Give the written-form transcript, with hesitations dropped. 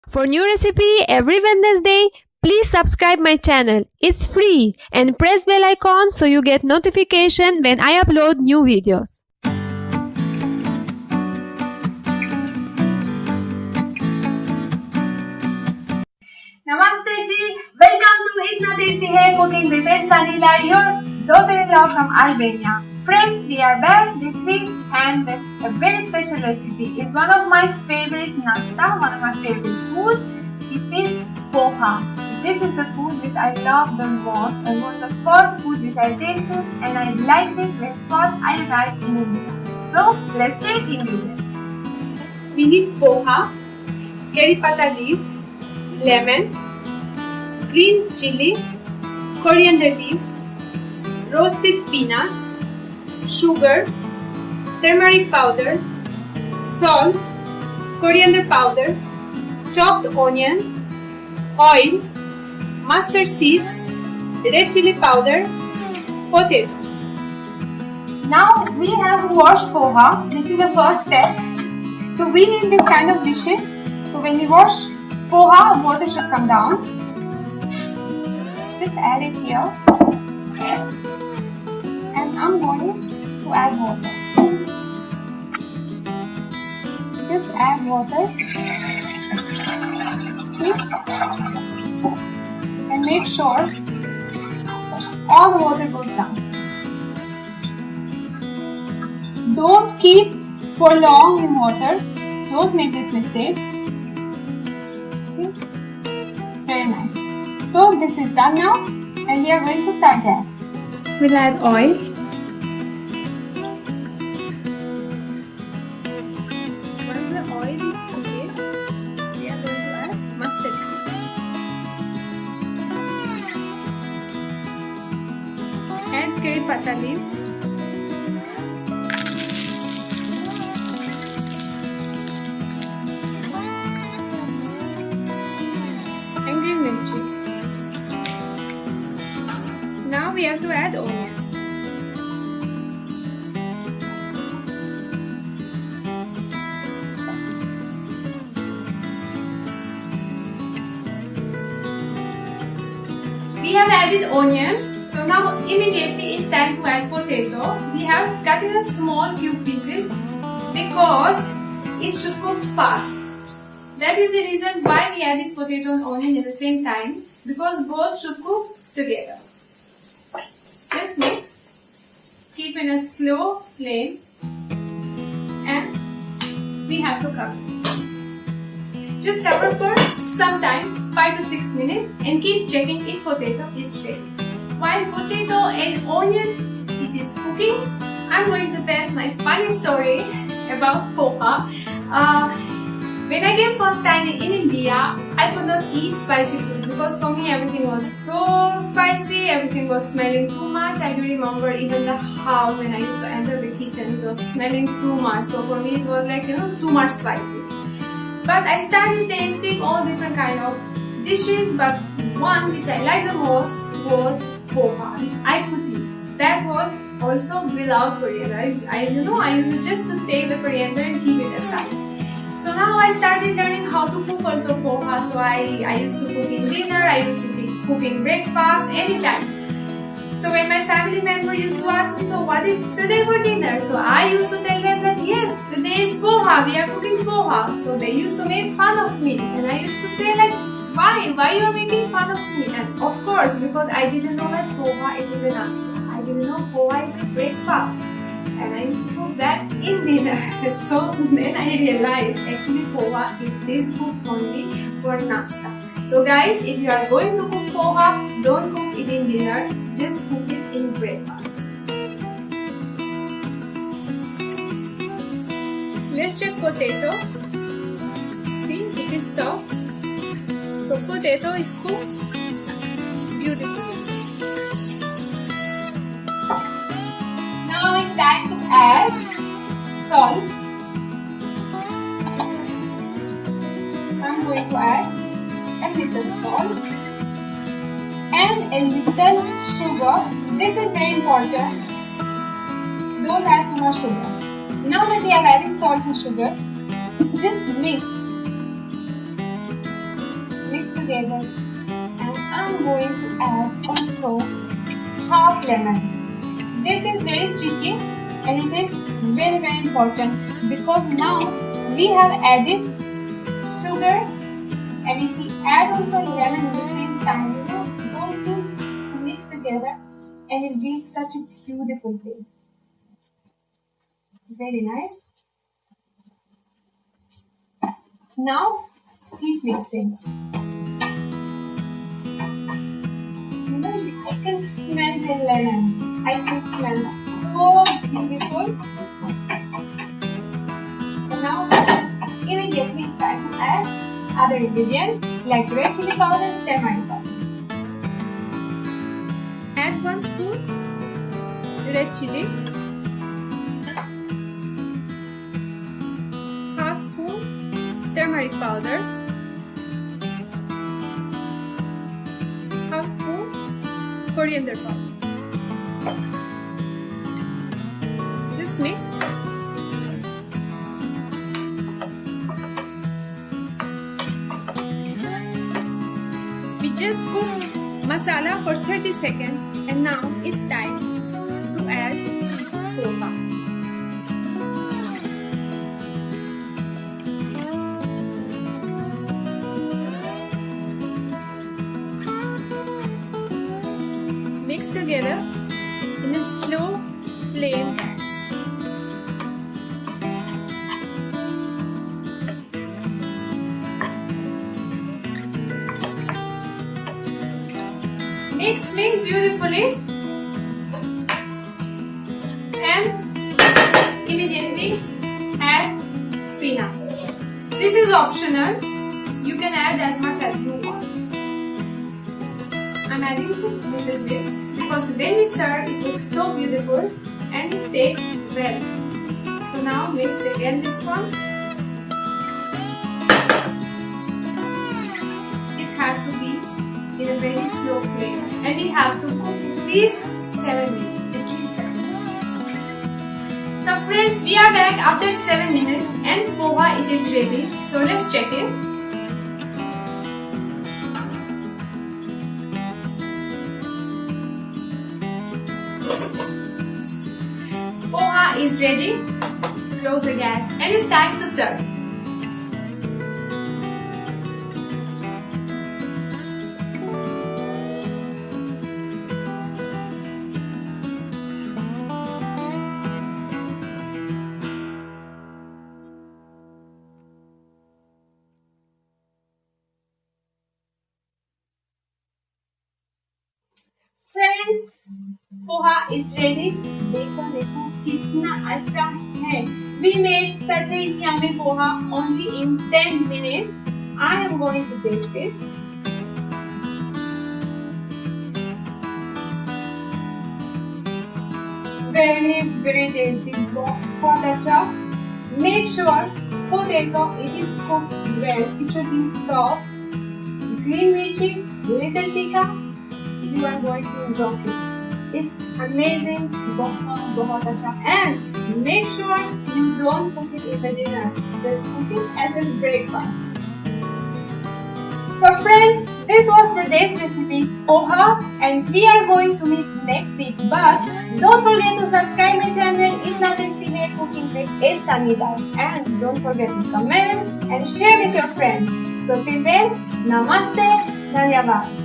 For new recipe every Wednesday, please subscribe my channel. It's free and press bell icon so you get notification when I upload new videos. Namaste ji, welcome to Itnaa Tasty Hai Cooking with Elsa Nilaj, your daughter-in-law from Albania. Friends, we are back this week and a very special recipe. It's one of my favorite nashta, one of my favorite food. It is poha. This is the food which I love the most and was the first food which I tasted and I liked it when first I arrived in India. So let's check ingredients. We need poha, curry pata leaves, lemon, green chili, coriander leaves, roasted peanuts, sugar, turmeric powder, salt, coriander powder, chopped onion, oil, mustard seeds, red chili powder, potato. Now we have to wash poha. This is the first step. So we need this kind of dishes. So when we wash poha, water should come down. Just add it here. And I'm going to add water. Just add water. See? And make sure all the water goes down. Don't keep for long in water. Don't make this mistake. See? Very nice. So this is done now and we are going to start gas. We'll add oil. Once the oil is cooking, we are going to add mustard seeds. Add curry pata leaves. And green mirchi. Now we have to add onion. We have added onion. So now immediately it's time to add potato. We have cut in a small cube pieces because it should cook fast. That is the reason why we added potato and onion at the same time, because both should cook together. Just mix, keep in a slow flame and we have to cover. Just cover for some time, 5 to 6 minutes, and keep checking if potato is ready. While potato and onion it is cooking, I'm going to tell my funny story about poha. When I came first time in India, I could not eat spicy food because for me everything was so spicy, everything was smelling too much. I do remember even the house when I used to enter the kitchen, it was smelling too much. So for me it was like, too much spices. But I started tasting all different kind of dishes, but one which I liked the most was poha, which I could eat. That was also without coriander. I used just to take the coriander and keep it aside. So now I started learning how to cook also poha. So I used to cook in dinner, I used to be cooking breakfast, anytime. So when my family member used to ask me, so what is today for dinner? So I used to tell them that yes, today is poha, we are cooking poha. So they used to make fun of me and I used to say like, why you are making fun of me? And of course, because I didn't know that poha it is a nashta. I didn't know poha is a breakfast. And I used to cook that in dinner. So then I realized actually poha it is cooked only for nashta. So guys, if you are going to cook poha, don't cook it in dinner, just cook it in breakfast. Let's check potato. See, it is soft. So potato is cooked beautifully. Now it's time to add salt. I'm going to add a little salt and a little sugar. This is very important. Don't add too much sugar. Now that we have added salt and sugar, just mix together, and I'm going to add also half lemon. This is very tricky and it is very important because now we have added sugar, and if we add also lemon at the same time, those two mix together and it gives such a beautiful taste. Very nice. Now keep mixing. I can smell the lemon. I can smell so beautiful. And now immediately start to add other ingredients like red chili powder and turmeric powder. Add 1 spoon red chili, half spoon turmeric powder, half spoon coriander powder. Just mix. We just cook masala for 30 seconds and now it's time to add poha. Mix together in a slow flame gas. Mix beautifully and immediately add peanuts. This is optional. You can add as much as you want. I'm adding just a little bit because when we serve it looks so beautiful and it tastes well. So now mix again this one. It has to be in a very slow flame and we have to cook at least 7 minutes. At least 7 minutes. So friends, we are back after 7 minutes and poha it is ready. So let's check it. Poha is ready. Close the gas and it's time to serve. Friends, poha is ready. देखो देखो कितना अच्छा है. We made such a yummy poha only in 10 minutes. I am going to taste it. Very tasty. बहुत अच्छा. Make sure potato it is cooked well. It should be soft. Green mirchi, little tikka. You are going to rock it. It's amazing, बहुत अच्छा. And make sure you don't cook it in the dinner. Just cook it as a breakfast. So friends, this was the day's recipe poha, and we are going to meet next week. But don't forget to subscribe my channel Itnaa Tasty Way Cooking with Elsa Nilaj, and don't forget to comment and share with your friends. So till then, namaste, dhanyawad.